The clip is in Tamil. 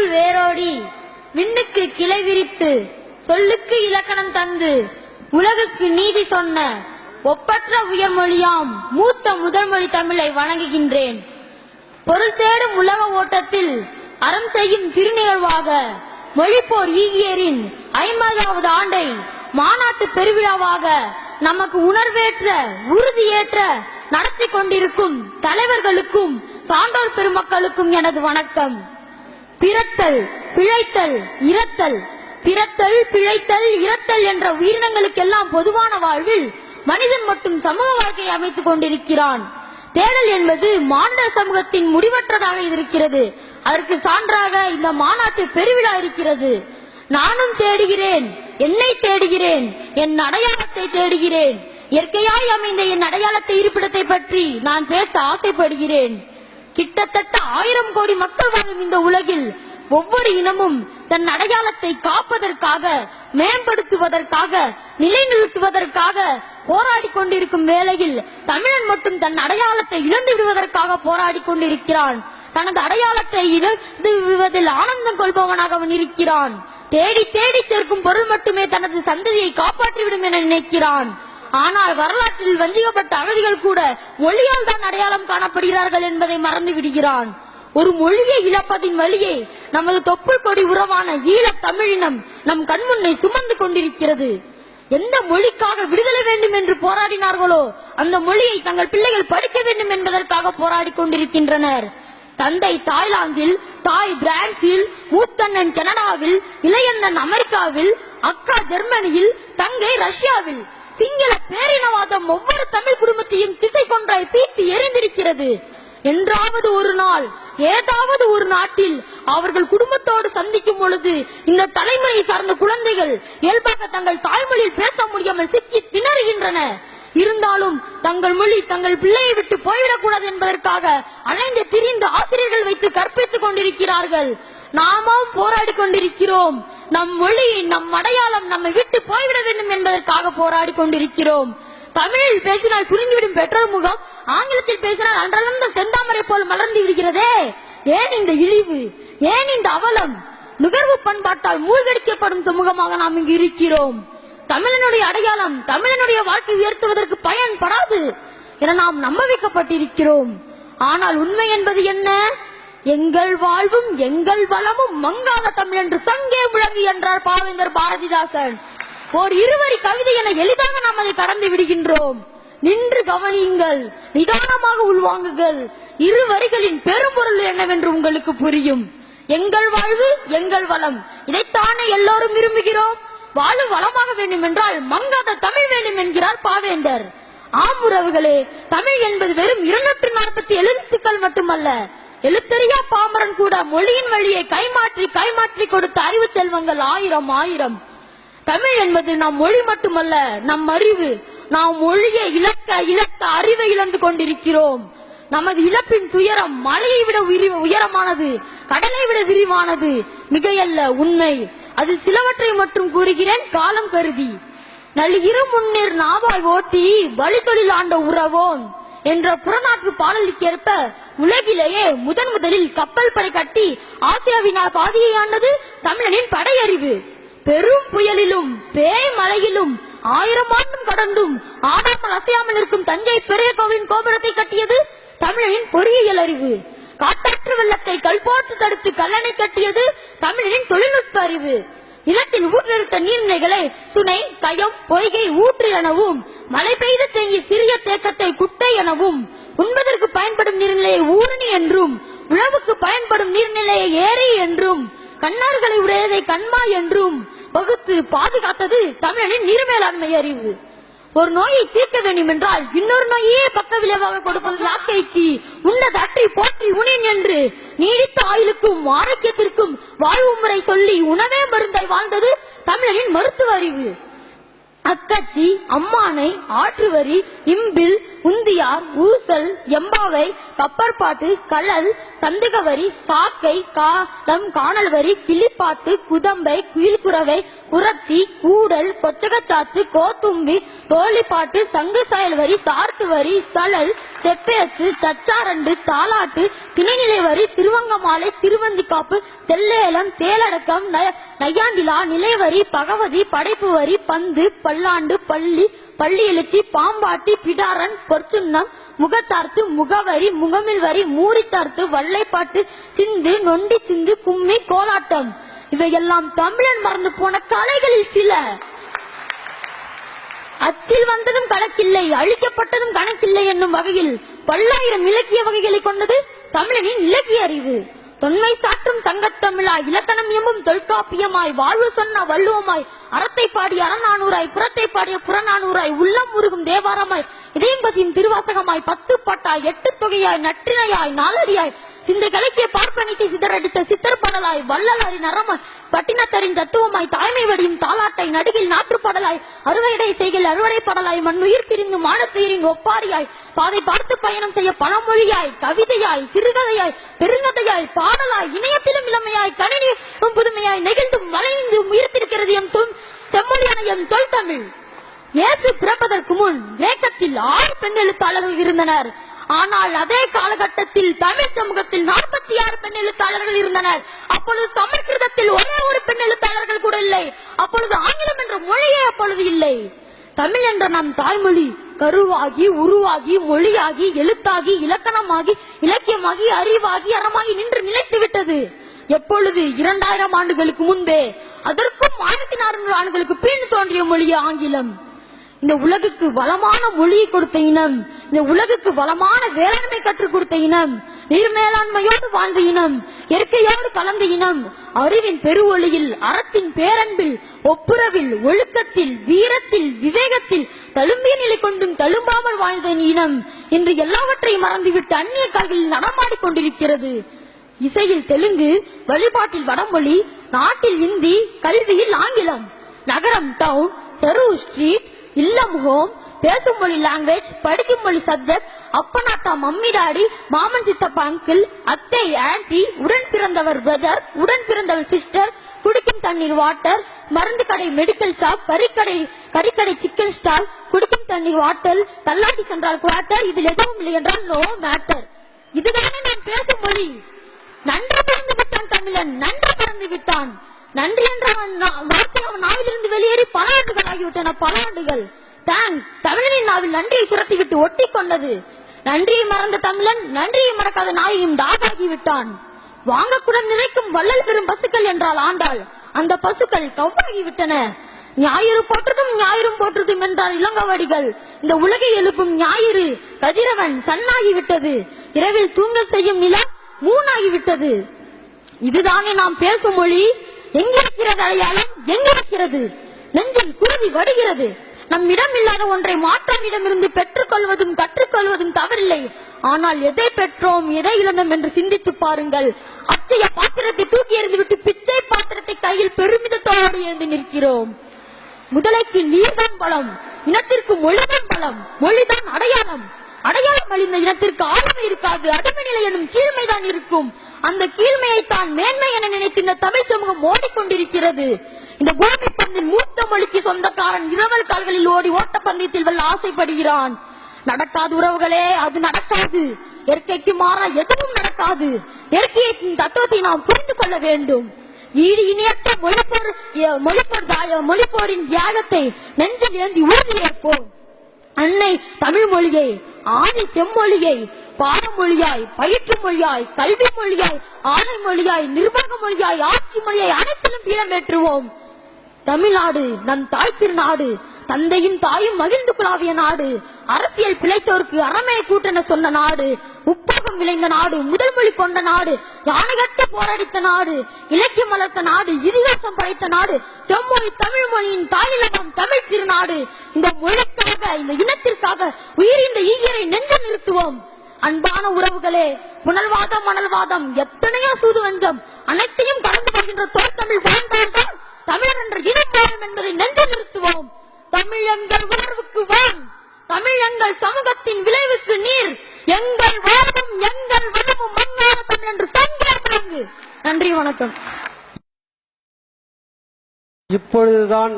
மண்ணுக்குள் வேரோடி விண்ணுக்கு கிளை விரித்து சொல்லுக்கு இலக்கணம் தந்து உலகுக்கு நீதி சொன்ன ஒப்பற்ற உயர்மொழியாம் மூத்த முதல்மொழி தமிழை வணங்குகின்றேன். பொருள் தேடும் உலக ஓட்டத்தில் அறம் செய்யும் திருநிகழ்வாக மொழிப்போர் ஈகியரின் 50வது ஆண்டை மாநாட்டு பெருவிழாவாக நமக்கு உணர்வேற்ற உறுதியேற்ற நடத்தி கொண்டிருக்கும் தலைவர்களுக்கும் சான்றோர் பெருமக்களுக்கும் எனது வணக்கம். பிறத்தல் பிழைத்தல் இரத்தல், பிறத்தல் பிழைத்தல் இரத்தல் என்ற உயிரினங்களுக்கெல்லாம் பொதுவான வாழ்வில் மனிதன் மட்டும் சமூக வாழ்க்கையை அமைத்துக் கொண்டிருக்கிறான். தேடல் என்பது மானுட சமூகத்தின் முடிவற்றதாக இருக்கிறது. அதற்கு சான்றாக இந்த மாநாட்டு பெருவிழா இருக்கிறது. நானும் தேடுகிறேன், என்னை தேடுகிறேன், என் அடையாளத்தை தேடுகிறேன். இயற்கையாய் அமைந்த என் அடையாளத்தை இருப்பிடத்தை பற்றி நான் பேச ஆசைப்படுகிறேன். கிட்டத்தட்ட 1000 கோடி மக்கள் வாழும் இந்த உலகில் ஒவ்வொரு இனமும் தன் அடையாளத்தை காப்பதற்காக, மேம்படுத்துவதற்காக, நிலைநிறுத்துவதற்காக போராடி கொண்டிருக்கும் வேளையில் தமிழன் மட்டும் தன் அடையாளத்தை இழந்து விடுவதற்காக போராடி கொண்டிருக்கிறான். தனது அடையாளத்தை இழந்து விடுவதில் ஆனந்தம் கொள்பவனாக அவன் இருக்கிறான். தேடி தேடி சேர்க்கும் பொருள் மட்டுமே தனது சந்ததியை காப்பாற்றிவிடும் என நினைக்கிறான். ஆனால் வரலாற்றில் வஞ்சிக்கப்பட்ட அகதிகள் கூட மொழியால் தான் அடையாளம் காணப்படுகிறார்கள் என்பதை மறந்து விடுகிறான். ஒரு மொழியை இழப்பதின் வழியை நமது தொப்புள் கொடி உறவான ஈழத் தமிழினம் நம் கண்முன்னை சுமந்து கொண்டிருக்கிறது. எந்த மொழிக்காக விடுதலை வேண்டும் என்று போராடினார்களோ அந்த மொழியை தங்கள் பிள்ளைகள் படிக்க வேண்டும் என்பதற்காக போராடி கொண்டிருக்கின்றனர். தந்தை தாய்லாந்தில், தாய் பிரான்சில், மூத்தண்ணன் கனடாவில், இளையண்ணன் அமெரிக்காவில், அக்கா ஜெர்மனியில், தங்கை ரஷ்யாவில். சிங்கள பேரினவாதம் ஒவ்வொரு தமிழ் குடும்பத்தையும் திசை கொன்றாய் பீத்து எரிந்திருக்கிறது. என்றாவது ஒரு நாள் ஏதாவது ஒரு நாட்டில் அவர்கள் குடும்பத்தோடு சந்திக்கும் பொழுது இந்த தலைமுறை சார்ந்த குழந்தைகள் இயல்பாக தங்கள் தாய்மொழியில் பேச முடியாமல் சிக்கி திணறுகின்றன. இருந்தாலும் தங்கள் மொழி தங்கள் பிள்ளையை விட்டு போய்விடக் கூடாது என்பதற்காக அலைந்து திரிந்து ஆசிரியர்கள் வைத்து கற்பித்துக் கொண்டிருக்கிறார்கள். நாமும் போராடி கொண்டிருக்கிறோம். நம் மொழி, நம் அடையாளம் நம்மை விட்டு போய்விட வேண்டும் என்பதற்காக போராடி கொண்டிருக்கிறோம். தமிழில் பேசினால் சுருங்கிவிடும் பெற்றோர் முகம் ஆங்கிலத்தில் பேசினால் அன்றளந்த செந்தாமரை போல் மலர்ந்து விடுகிறதே. ஏன் இந்த இழிவு, ஏன் இந்த அவலம்? நுகர்வு பண்பாட்டால் மூழ்கடிக்கப்படும் சமூகமாக நாம் இங்கு இருக்கிறோம். தமிழனுடைய அடையாளம் தமிழனுடைய வாழ்க்கை உயர்த்துவதற்கு பயன்படாது என நாம் நம்ப வைக்கப்பட்டிருக்கிறோம். ஆனால் உண்மை என்பது என்ன? எங்கள் வாழ்வும் எங்கள் வளமும் மங்காத தமிழ் என்று சங்கே முழங்கு என்றார் பாவேந்தர் பாரதிதாசன். ஓர் இருவரி கவிதை என எளிதாக நாம் அதை கடந்து விடுகின்றோம். நின்று கவனியுங்கள், நிதானமாக உள்வாங்குங்கள். இரு வரிகளின் பெரும்பொருள் என்னவென்று உங்களுக்கு புரியும். எங்கள் வாழ்வு எங்கள் வளம், இதைத்தானே எல்லோரும் விரும்புகிறோம். வாழ்வு வளமாக வேண்டும் என்றால் மங்காத தமிழ் வேண்டும் என்கிறார் பாவேந்தர். ஆம் உறவுகளே, தமிழ் என்பது வெறும் 247 எழுத்துக்கள் மட்டுமல்ல. எழுத்தறியா பாமரன் கூட மொழியின் வழியை கைமாற்றி கொடுத்த அறிவு செல்வங்கள் ஆயிரம். தமிழ் என்பது நம் மொழி மட்டுமல்ல, நம் அறிவு. நாம் மொழியை இழக்க அறிவை இழந்து கொண்டிருக்கிறோம். நமது இழப்பின் துயரம் மலையை விட உயரமானது, கடலை விட விரிவானது. மிகையல்ல, உண்மை. அதில் சிலவற்றை மட்டும் கூறுகிறேன் காலம் கருதி. நள்ளிரு முன்னீர் நாவாய் ஓட்டி வழி தொழில் ஆண்ட உறவோன் என்ற புறநாற்று பாடலுக்கேற்ப உலகிலேயே முதலில் கப்பல் படை கட்டி ஆசியாவின் பாதியை ஆண்டது தமிழனின் படையறிவு. பெரும் புயலிலும் பேய் மழையிலும் 1000 ஆண்டும் கடந்தும் ஆடாமல் அசையாமல் இருக்கும் தஞ்சை பெரிய கோவிலின் கோபுரத்தை கட்டியது தமிழனின் பொறியியல் அறிவு. காட்டாற்று வெள்ளத்தை கல்போர்த்து தடுத்து கல்லணை கட்டியது தமிழனின் தொழில்நுட்ப அறிவு. நிலத்தில் ஊற்றெடுத்த நீர்நிலைகளை சுனை, கயம், பொய்கை, ஊற்று எனவும், மழை பெய்து தேங்கிய சிறிய தேக்கத்தை குட்டை எனவும், உண்பதற்கு பயன்படும் நீர்நிலையை ஊரணி என்றும், உழவுக்கு பயன்படும் நீர்நிலையை ஏரி என்றும், கண்ணார்களை உடையதை கண்மாய் என்றும் வகுத்து பாதுகாத்தது தமிழனின் நீர் மேலாண்மை அறிவு. ஒரு நோயை தீர்க்க வேண்டும் என்றால் இன்னொரு நோயே பக்க விளைவாக கொடுப்பது யாக்கைக்கு உன்னத அற்றி போற்றி உணின் என்று நீடித்த ஆயுளுக்கும் ஆரோக்கியத்திற்கும் வாழ்வு முறை சொல்லி உணவே மருந்தாய் வாழ்ந்தது தமிழனின் மருத்துவ அறிவு. அக்கச்சி, அம்மானை, ஆற்றுவரி, இம்பில், உந்தியார், ஊசல், எம்பாவை, கப்பற்பாட்டு, கழல், சந்துகவரி, சாக்கை, காலம், காணல்வரி, கிளிப்பாட்டு, குதம்பை, குயில்குறவை, குரத்தி, கூடல், கொச்சகச்சாத்து, கோத்தும்பி, தோழிப்பாட்டு, சங்கு சாயல்வரி, சார்த்து வரி, சழல், செப்பேத்து, சச்சாரண்டு, தாலாட்டு, திணைநிலை வரி, திருவங்கமாலை, திருவந்திக்காப்பு, தெல்லேலம், தேலடக்கம், நையாண்டிலா, நிலைவரி, பகவதி, படைப்பு வரி, பந்து, பல்லாண்டு, பள்ளி, பள்ளி எழுச்சி, பாம்பாட்டி, பிடாரன், பொற்சுன்னம், முகச்சார்த்து, முகவரி, முகமில் வரி, மூரிச்சார்த்து, வல்லைப்பாட்டு, சிந்து, நொண்டி சிந்து, கும்மி, கோலாட்டம் இவையெல்லாம் தமிழன் மறந்து போன கலைகளில் சில. அச்சில் வந்ததும் கணக்கில்லை, அழிக்கப்பட்டதும் கணக்கில்லை என்னும் வகையில் பல்லாயிரம் இலக்கிய வகைகளை கொண்டது தமிழனின் இலக்கிய அறிவு. தொன்மை சாற்றும் சங்கத்தமிழாய், இலக்கணம் எம்பும் தொல்காப்பியமாய், வாழ்வு சொன்ன வள்ளுவமாய், அறத்தை பாடி அறநானூறாய், புறத்தை பாடிய புறநானூறாய், உள்ளம் உருகும் தேவாரமாய், இதயம் பசியும் திருவாசகமாய், 10 பாட்டாய், 8 தொகையாய், நற்றினையாய், நாலடியாய், சிந்தை கலக்கிய பார்ப்பனித்தை சிதறடித்த சித்தர்படலாய், வள்ளலாரின் அறமாய், பட்டினத்தரின் தத்துவமாய், தாய்மை வடியும் தாலாட்டை, நடுகில் நாற்றுப்படலாய், அறுவையடை செய்கில் அறுவடை படலாய், மண்ணுயிர் பிரிந்து மானத்துயிரின் ஒப்பாரியாய், பாதை பார்த்து பயணம் செய்ய பழமொழியாய், கவிதையாய், சிறுகதையாய், பெருங்கதையாய், பாடலாய், இணையத்திலும் இளமையாய், கணினியும் புதுமையாய், நெகிழ்ந்தும் வளைந்து உயிர்த்திருக்கிறது எம் செம்மொழியான எம் தொல் தமிழ். இயேசு பிறப்பதற்கு முன் கிரேக்கத்தில் 6 பெண் எழுத்தாளர்கள் இருந்தனர். ஆனால் அதே காலகட்டத்தில் தமிழ் சமூகத்தில் 46 பெண் எழுத்தாளர்கள் இருந்தனர். அப்பொழுது சமஸ்கிருதத்தில் ஒரே ஒரு பெண் எழுத்தாளர்கள் கூட இல்லை. அப்பொழுது ஆங்கிலம் என்ற மொழியே அப்பொழுது இல்லை. தமிழ் என்ற நம் தாய்மொழி கருவாகி, உருவாகி, மொழியாகி, எழுத்தாகி, இலக்கணமாகி, இலக்கியமாகி, அறிவாகி, அறமாகி நின்று நிலைத்து விட்டது. எப்பொழுது? 2000 ஆண்டுகளுக்கு முன்பே. அதற்கும் 1400 ஆண்டுகளுக்கு பின் தோன்றிய மொழி ஆங்கிலம். இந்த உலகுக்கு வளமான மொழியை கொடுத்த இனம், இந்த உலகுக்கு வளமான வேளாண்மை கற்றுக் கொடுத்த இனம், நீர் மேலாண்மையோடு வாழ்ந்த இனம், இயற்கையோடு கலந்த இனம், அறிவின் பெருவொளியில், அறத்தின் பேரன்பில், ஒப்புரவில், ஒழுக்கத்தில், வீரத்தில், விவேகத்தில் தழும்பிய நிலை கொண்டும் தழும்பாமல் வாழ்ந்த இனம் இன்று எல்லாவற்றையும் மறந்துவிட்டு அந்நிய கால்களில் நடமாடிக் கொண்டிருக்கிறது. இசையில் தெலுங்கு, வழிபாட்டில் வடமொழி, நாட்டில் இந்தி, கல்வியில் ஆங்கிலம், நகரம் டவுன், தெரு ஸ்ட்ரீட், இல்லம் ஹோம், பேசும் மொழி லாங்குவேஜ், படிக்கும் மொழி சப்ஜெக்ட், அப்பனாட்டா மம்மி டாடி, மாமன் சித்தப்பா அங்கிள், அத்தை ஆன்டி, உடன் பிறந்தவர் பிரதர், உடன் பிறந்தவர் சிஸ்டர், குடிக்கும் தண்ணீர் வாட்டர், மருந்து கடை மெடிக்கல் ஷாப், கறிக்கடை சிக்கன் ஸ்டால், குடிக்கும் தண்ணீர் வாட்டர், தள்ளாட்டி சென்றால் குவார்ட்டர், இதில் எதுவும் இல்லை என்றால் நோ மேட்டர். இதுதானே நான் பேசும் மொழி. நன்றி பிறந்து விட்டான் தமிழன், நன்றி பிறந்து விட்டான். நன்றி என்ற வார்த்தை அவன் நாவிலிருந்து வெளியேறி பல ஆண்டுகள் ஆகிவிட்டன, பல ஆண்டுகள். தேங்க்ஸ். தமிழனின் நாவில் நன்றியை துரத்தி விட்டு ஒட்டி கொண்டது. நன்றியை மறந்த தமிழன் நன்றியை மறக்காத நாயையும் டாகாகி விட்டான். வாங்கக்குடன் நிறைக்கும் வள்ளல் பெறும் பசுக்கள் என்றால் ஆண்டாள். அந்த பசுக்கள் கவ்வாகி விட்டன. ஞாயிறு போற்றதும் ஞாயிறும் போற்றதும் என்றார் இளங்கவடிகள். இந்த உலகை எழுப்பும் ஞாயிறு கதிரவன் சன்னாகி விட்டது. இரவில் தூங்கல் செய்யும் நிலா மூணாகிவிட்டது. இதுதானே நாம் பேசும் மொழி. எங்கிருக்கிறது அடையாளம்? எங்கிருக்கிறது? நெஞ்சில் குருதி வடுகிறது. நம்மிடம் இல்லாத ஒன்றை மாற்றமிடமிருந்து பெற்றுக் கொள்வதும் கற்றுக்கொள்வதும் தவறில்லை. ஆனால் எதை பெற்றோம், எதை இழந்தோம் என்று சிந்தித்து பாருங்கள். அச்சய பாத்திரத்தை தூக்கி எறிந்துவிட்டு பிச்சை பாத்திரத்தை கையில் பெருமிதத்தோடு எழுந்து நிற்கிறோம். முதலைக்கு நீர்தான் பலம், இனத்திற்கு மொழிதான் பலம், மொழிதான் அடையாளம். அடையாளம் அழிந்த இனத்திற்கு ஆளுமை இருக்காது, அடிமை நிலை எனும் கீழ்மைதான் இருக்கும். அந்த கீழ்மையைத்தான் மேன்மை என நினைத்து இந்த தமிழ் சமூகம் ஓடிக்கொண்டிருக்கிறது. இந்த பூமி பந்தின் மூத்த மொழிக்கு சொந்தக்காரன் இரவல் கால்களில் ஓடி ஓட்ட பந்தயத்தில் வெல்ல ஆசைப்படுகிறான். நடக்காது உறவுகளே, அது நடக்காது. இயற்கைக்கு மாறா எதுவும் நடக்காது. இயற்கையின் தத்துவத்தை நாம் புரிந்து கொள்ள வேண்டும். ஈடு இணையற்ற மொழிப்போரின் தியாகத்தை நெஞ்சில் ஏந்தி உறுதி ஏற்போம். அன்னை தமிழ் மொழியை, ஆதி செம்மொழியை, பாடமொழியாய், பயிற்று மொழியாய், கல்வி மொழியாய், ஆணை மொழியாய், நிர்வாக மொழியாய், ஆட்சி மொழியாய் அனைத்திலும் இடம்பெற்றுவோம். தமிழ்நாடு நம் தாய் திருநாடு, தந்தையும் தாயும் மகிழ்ந்து குழாவிய நாடு, அரசியல் பிழைத்தோருக்கு அறமே கூட்டென சொன்ன நாடு, உப்பகம் விளைந்த நாடு, முதல் மொழி கொண்ட நாடு, யானைகட்ட போராடித்த நாடு, இலக்கியம் வளர்த்த நாடு, இதிகாசம் படைத்த நாடு, செம்மொழி தமிழ் மொழியின் தாயிலகம் தமிழ் திருநாடு. இந்த மொழிக்காக, இந்த இனத்திற்காக உயிரிந்த ஈகியரை நெஞ்சு நிறுத்துவோம். அன்பான உறவுகளே, புனல்வாதம் மணல்வாதம் எத்தனையோ சூது வஞ்சம் அனைத்தையும் கடந்து போகின்ற தோல் தமிழ் புலந்தால் தமிழர் என்ற இனம் என்பதை நெஞ்சு நிறுத்துவோம். தமிழ் எங்கள் உணர்வுக்கு வான், தமிழ் எங்கள் சமூகத்தின் விளைவுக்கு நீர், எங்கள் வாழ்வும் எங்கள் வளமும் மண்ணாத தமிழ் என்று சங்கேற்பு. நன்றி, வணக்கம். இப்பொழுதுதான்